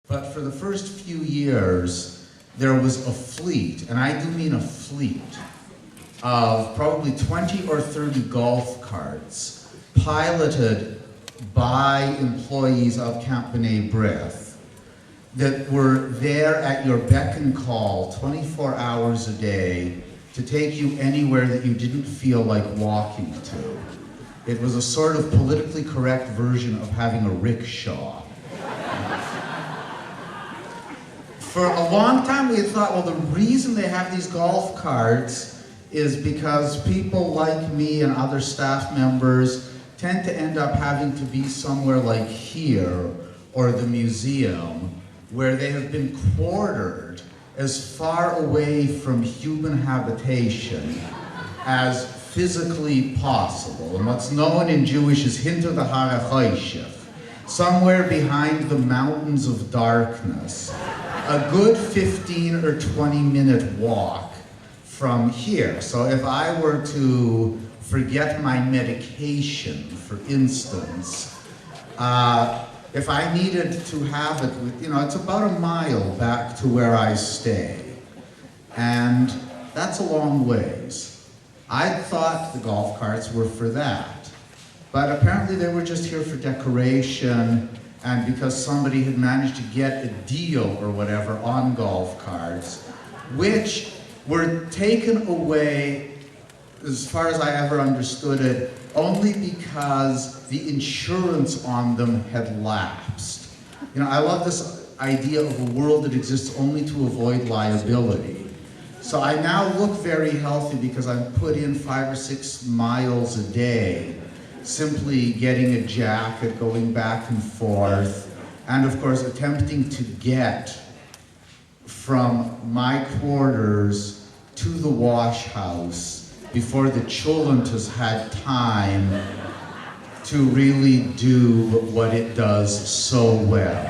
But for the first few years, there was a fleet, and I do mean a fleet, of probably 20 or 30 golf carts piloted by employees of Camp B'nai B'rith that were there at your beck and call 24 hours a day to take you anywhere that you didn't feel like walking to. It was a sort of politically correct version of having a rickshaw. For a long time we had thought, well, the reason they have these golf carts is because people like me and other staff members tend to end up having to be somewhere like here or the museum, where they have been quartered as far away from human habitation as physically possible. And what's known in Jewish is hinter the Har HaChoshech, somewhere behind the mountains of darkness, a good 15 or 20 minute walk from here. So if I were to forget my medication, for instance, if I needed to have it, it's about a mile back to where I stay. And that's a long ways. I thought the golf carts were for that. But apparently they were just here for decoration and because somebody had managed to get a deal or whatever on golf carts, which were taken away, as far as I ever understood it, only because the insurance on them had lapsed. I love this idea of a world that exists only to avoid liability. So I now look very healthy because I'm put in 5 or 6 miles a day, simply getting a jacket, going back and forth, and of course attempting to get from my quarters to the wash house before the Cholantas had time to really do what it does so well.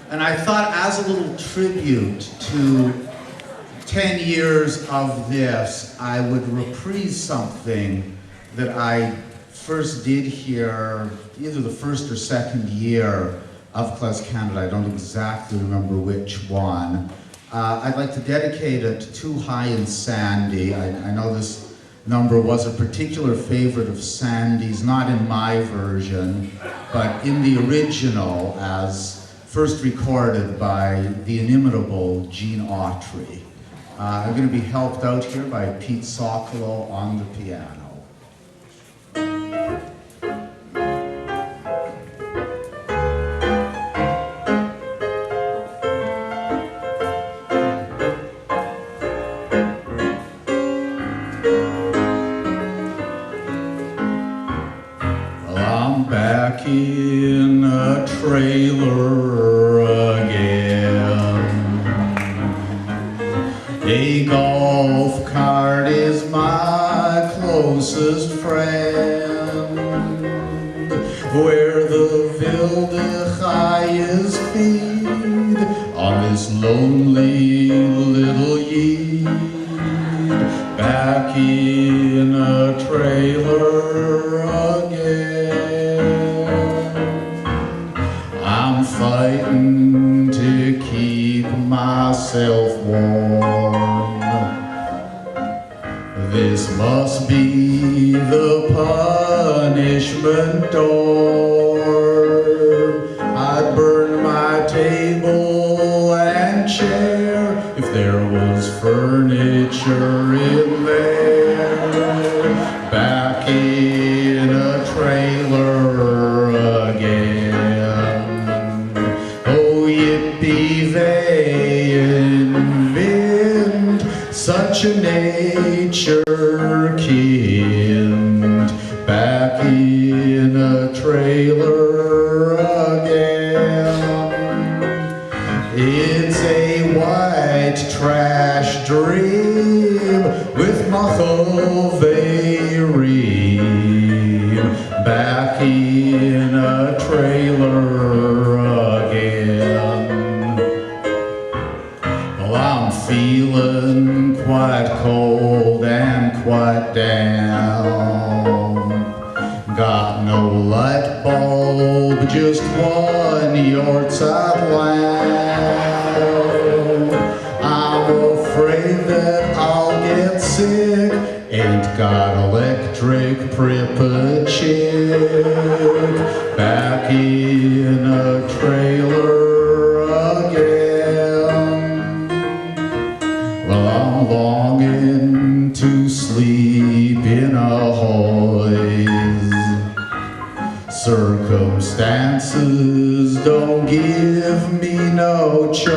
And I thought, as a little tribute to 10 years of this, I would reprise something that I first did here, either the first or second year of KlezKanada. I don't exactly remember which one. I'd like to dedicate it to High and Sandy. I know this number was a particular favorite of Sandy's, not in my version, but in the original as first recorded by the inimitable Gene Autry. I'm going to be helped out here by Pete Sokolow on the piano. I'm back in a trailer again. A golf cart is my closest friend, where the wilde chayes feed on this lonely little yid. Back in a trailer again. I'm fighting to keep myself warm. This must be the punishment door. I'd burn my table and chair if there was furniture in there. Back in a trailer again. Oh, yippee-vey-in wind, such a nature kind. Back in a trailer again. It's a white trash dream with Machoveirim. Back in a trailer again. Well, I'm feeling quite cold and quite down. Got no light bulb, just one yard-side lamp. I'm afraid that I'll get sick. Ain't got electric pripper chick. Back in a trailer again. Well, I'm longing to sleep in a hoist. Circumstances don't give me no choice.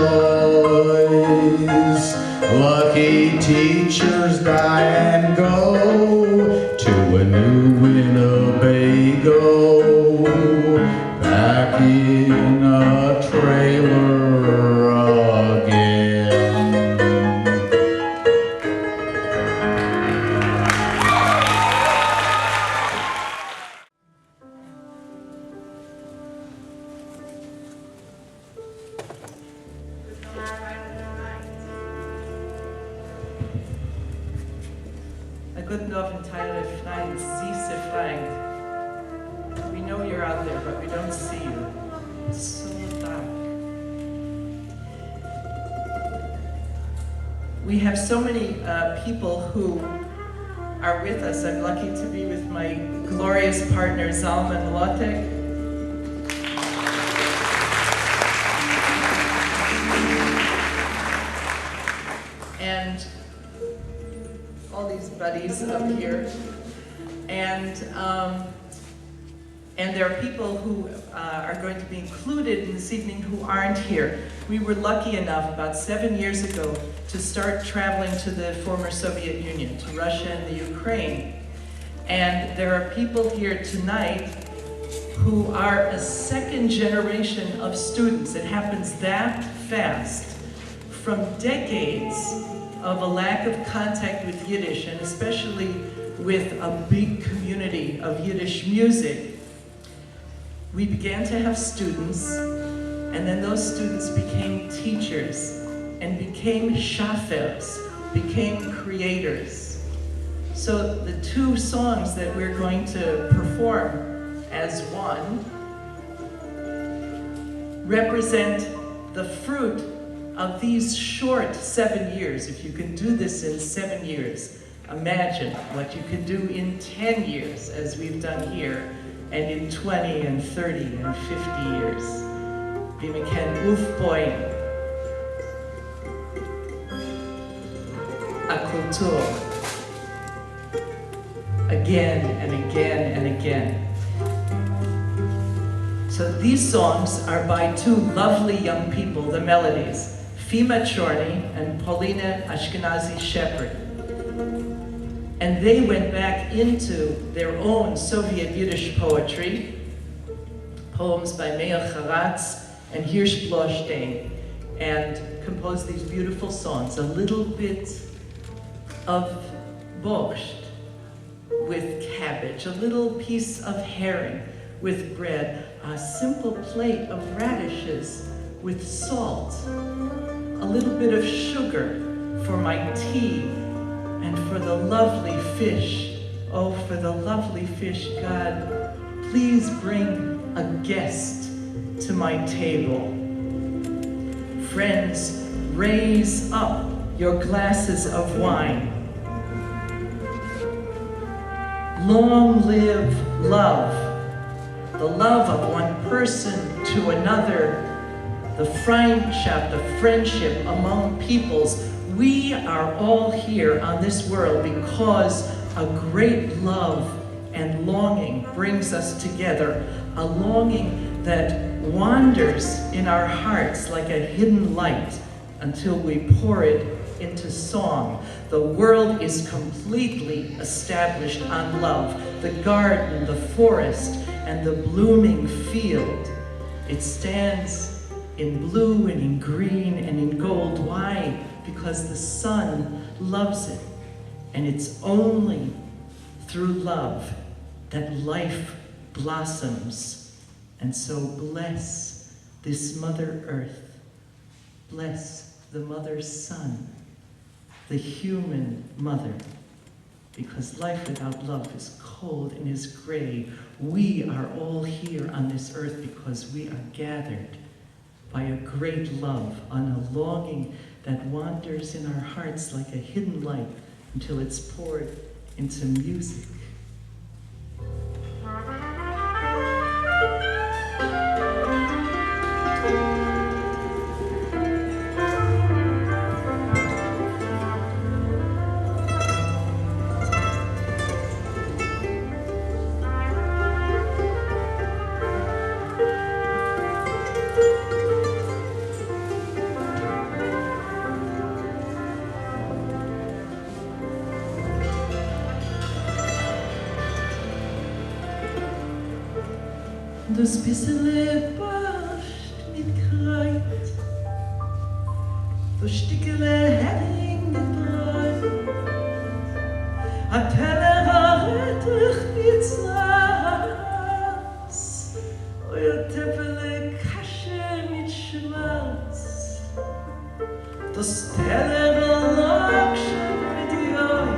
Lucky teachers die and go to a new Winnebago. Back in a trailer again. Guten Abend, Tyler Frank, Süße Frank. We know you're out there, but we don't see you. It's so dark. We have so many people who are with us. I'm lucky to be with my glorious partner, Zalman Lotek. And all these buddies up here, and there are people who are going to be included in this evening who aren't here. We were lucky enough about 7 years ago to start traveling to the former Soviet Union, to Russia and the Ukraine. And there are people here tonight who are a second generation of students. It happens that fast, from decades of a lack of contact with Yiddish, and especially with a big community of Yiddish music. We began to have students, and then those students became teachers, and became shafers, became creators. So the two songs that we're going to perform as one represent the fruit of these short 7 years. If you can do this in 7 years, imagine what you can do in 10 years, as we've done here, and in 20 and 30 and 50 years. Wie wir can aufbauen a Kultur again and again and again. So these songs are by two lovely young people, the melodies, Fima Chorny and Paulina Ashkenazi Shepherd. And they went back into their own Soviet Yiddish poetry, poems by Meir Charatz and Hirsch Blostein, and composed these beautiful songs. A little bit of borscht with cabbage, a little piece of herring with bread, a simple plate of radishes with salt, a little bit of sugar for my tea, and for the lovely fish. Oh, for the lovely fish, God, please bring a guest to my table. Friends, raise up your glasses of wine. Long live love, the love of one person to another, the friendship among peoples. We are all here on this world because a great love and longing brings us together, a longing that wanders in our hearts like a hidden light until we pour it into song. The world is completely established on love. The garden, the forest, and the blooming field. It stands in blue and in green and in gold. Why? Because the sun loves it. And it's only through love that life blossoms. And so bless this Mother Earth. Bless the Mother Sun, the human mother. because life without love is cold and is gray. We are all here on this earth because we are gathered by a great love, on a longing that wanders in our hearts like a hidden light until it's poured into music. Das bissele Barst mit Kreid, das Stickele Hering mit Brei, a Teller Rettich mit Sass, euer Teppele Kasche mit Schwarz, das Teller Laksche mit Joi,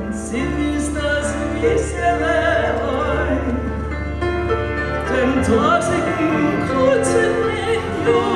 und sie ist das Bissele Oi. Dem torsigen Kruten in Jod.